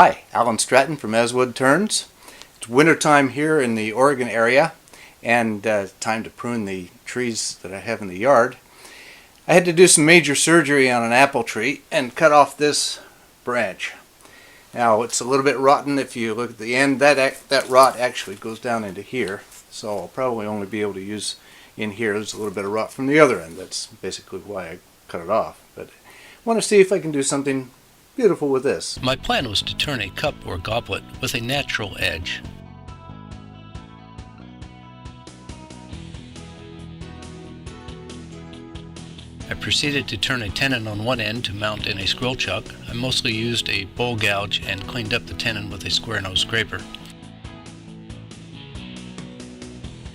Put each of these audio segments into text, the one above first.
Hi, Alan Stratton from As Wood Turns. It's winter time here in the Oregon area and time to prune the trees that I have in the yard. I had to do some major surgery on an apple tree and cut off this branch. Now it's a little bit rotten. If you look at the end, that rot actually goes down into here, so I'll probably only be able to use in here. There's a little bit of rot from the other end. That's basically why I cut it off. But I want to see if I can do something beautiful with this. My plan was to turn a cup or goblet with a natural edge. I proceeded to turn a tenon on one end to mount in a squirrel chuck. I mostly used a bowl gouge and cleaned up the tenon with a square nose scraper.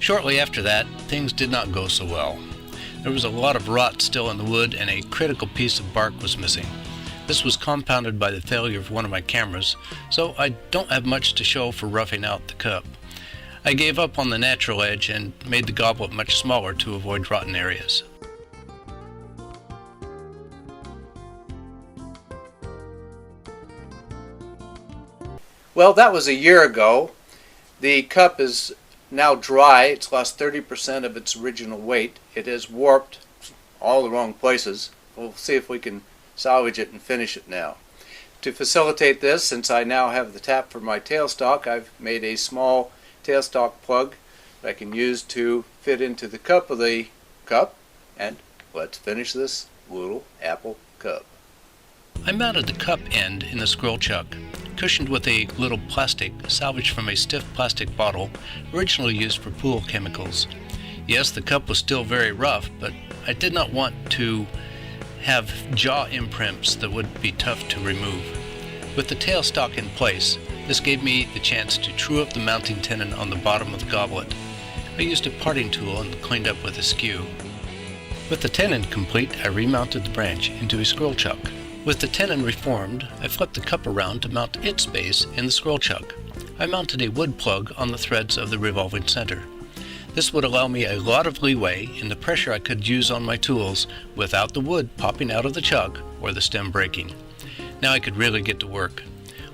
Shortly after that, things did not go so well. There was a lot of rot still in the wood and a critical piece of bark was missing. This was compounded by the failure of one of my cameras, so I don't have much to show for roughing out the cup. I gave up on the natural edge and made the goblet much smaller to avoid rotten areas. Well, that was a year ago. The cup is now dry. It's lost 30% of its original weight. It is warped all the wrong places. We'll see if we can salvage it and finish it now. To facilitate this, since I now have the tap for my tailstock, I've made a small tailstock plug that I can use to fit into the cup of the cup, and let's finish this little apple cup. I mounted the cup end in the squirrel chuck, cushioned with a little plastic salvaged from a stiff plastic bottle originally used for pool chemicals. Yes, the cup was still very rough, but I did not want to have jaw imprints that would be tough to remove. With the tailstock in place, this gave me the chance to true up the mounting tenon on the bottom of the goblet. I used a parting tool and cleaned up with a skew. With the tenon complete, I remounted the branch into a squirrel chuck. With the tenon reformed, I flipped the cup around to mount its base in the squirrel chuck. I mounted a wood plug on the threads of the revolving center. This would allow me a lot of leeway in the pressure I could use on my tools without the wood popping out of the chuck or the stem breaking. Now I could really get to work.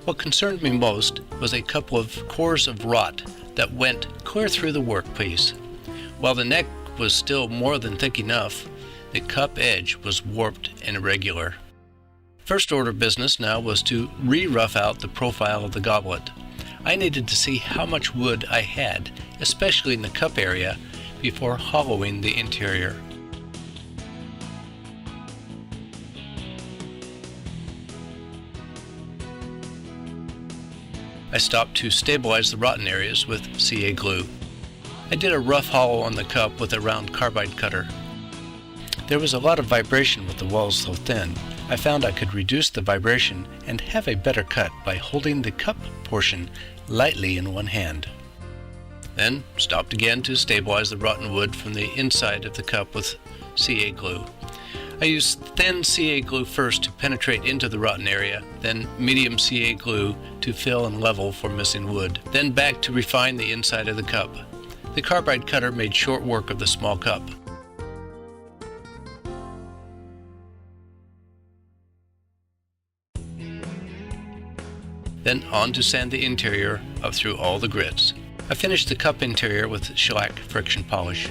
What concerned me most was a couple of cores of rot that went clear through the workpiece. While the neck was still more than thick enough, the cup edge was warped and irregular. First order business now was to re-rough out the profile of the goblet. I needed to see how much wood I had, especially in the cup area, before hollowing the interior. I stopped to stabilize the rotten areas with CA glue. I did a rough hollow on the cup with a round carbide cutter. There was a lot of vibration with the walls so thin. I found I could reduce the vibration and have a better cut by holding the cup portion lightly in one hand. Then stopped again to stabilize the rotten wood from the inside of the cup with CA glue. I used thin CA glue first to penetrate into the rotten area, then medium CA glue to fill and level for missing wood, then back to refine the inside of the cup. The carbide cutter made short work of the small cup. Then on to sand the interior up through all the grits. I finished the cup interior with shellac friction polish.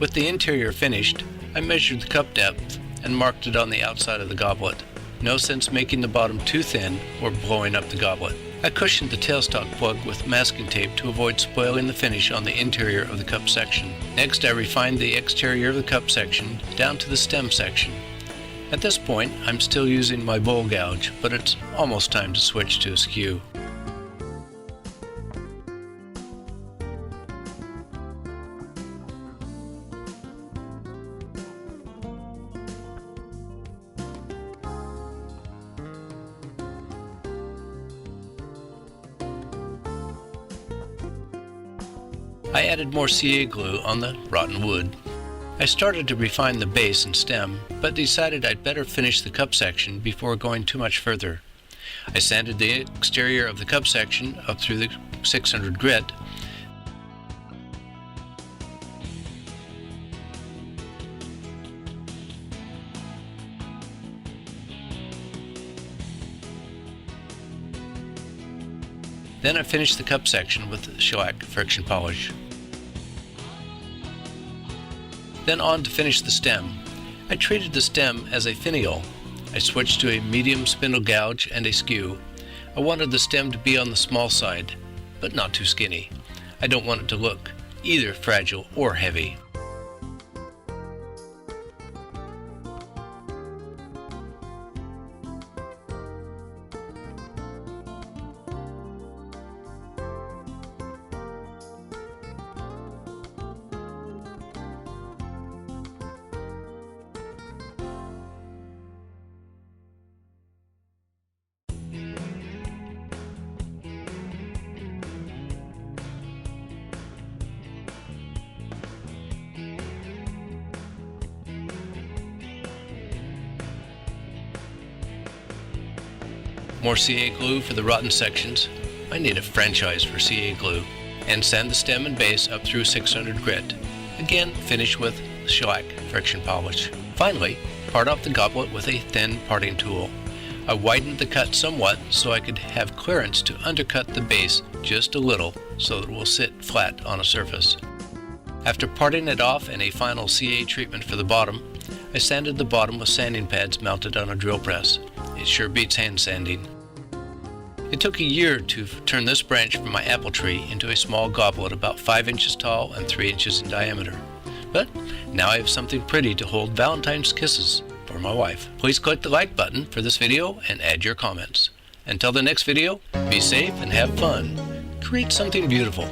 With the interior finished, I measured the cup depth and marked it on the outside of the goblet. No sense making the bottom too thin or blowing up the goblet. I cushioned the tailstock plug with masking tape to avoid spoiling the finish on the interior of the cup section. Next, I refined the exterior of the cup section down to the stem section. At this point, I'm still using my bowl gouge, but it's almost time to switch to a skew. I added more CA glue on the rotten wood. I started to refine the base and stem, but decided I'd better finish the cup section before going too much further. I sanded the exterior of the cup section up through the 600 grit, Then I finished the cup section with shellac friction polish. Then on to finish the stem. I treated the stem as a finial. I switched to a medium spindle gouge and a skew. I wanted the stem to be on the small side, but not too skinny. I don't want it to look either fragile or heavy. More CA glue for the rotten sections. I need a franchise for CA glue. And sand the stem and base up through 600 grit. Again, finish with shellac friction polish. Finally, part off the goblet with a thin parting tool. I widened the cut somewhat so I could have clearance to undercut the base just a little so that it will sit flat on a surface. After parting it off and a final CA treatment for the bottom, I sanded the bottom with sanding pads mounted on a drill press. It sure beats hand sanding. It took a year to turn this branch from my apple tree into a small goblet about 5 inches tall and 3 inches in diameter. But now I have something pretty to hold Valentine's kisses for my wife. Please click the like button for this video and add your comments. Until the next video, be safe and have fun. Create something beautiful.